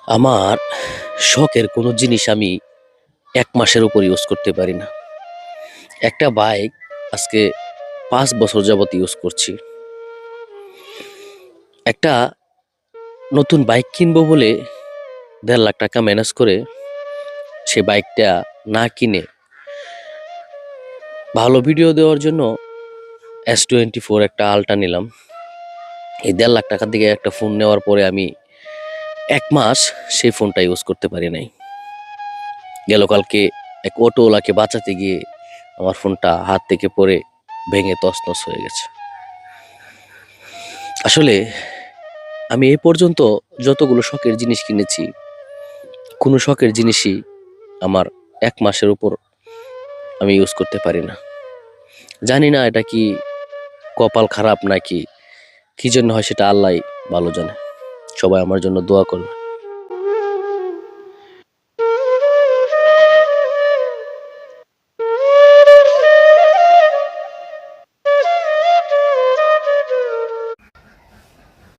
আমার শখের কোনো জিনিস আমি ১ মাসের উপর ইউজ করতে পারি না। একটা বাইক আজকে ৫ বছর যাবত ইউজ করছি। একটা নতুন বাইক কিনবো বলে ৳১.৫ লাখ ম্যানেজ করে সে বাইকটা না কিনে ভালো ভিডিও দেওয়ার জন্য S24 একটা আল্ট্রা নিলাম। এই ৳১.৫ লাখ দিয়ে একটা ফোন নেওয়ার পরে আমি ১ মাস সেই ফোনটা ইউজ করতে পারি নাই। গেল কালকে এক অটোওয়ালাকে বাঁচাতে গিয়ে আমার ফোনটা হাত থেকে পড়ে ভেঙে তছনছ হয়ে গেছে। আসলে আমি এ পর্যন্ত যতগুলো শখের জিনিস কিনেছি, কোনো শখের জিনিসই আমার ১ মাসের উপর আমি ইউজ করতে পারি না। জানি না এটা কি কপাল খারাপ নাকি কি জন্য হয় সেটা আল্লাহই ভালো জানে। সবাই আমার জন্য দোয়া করবে।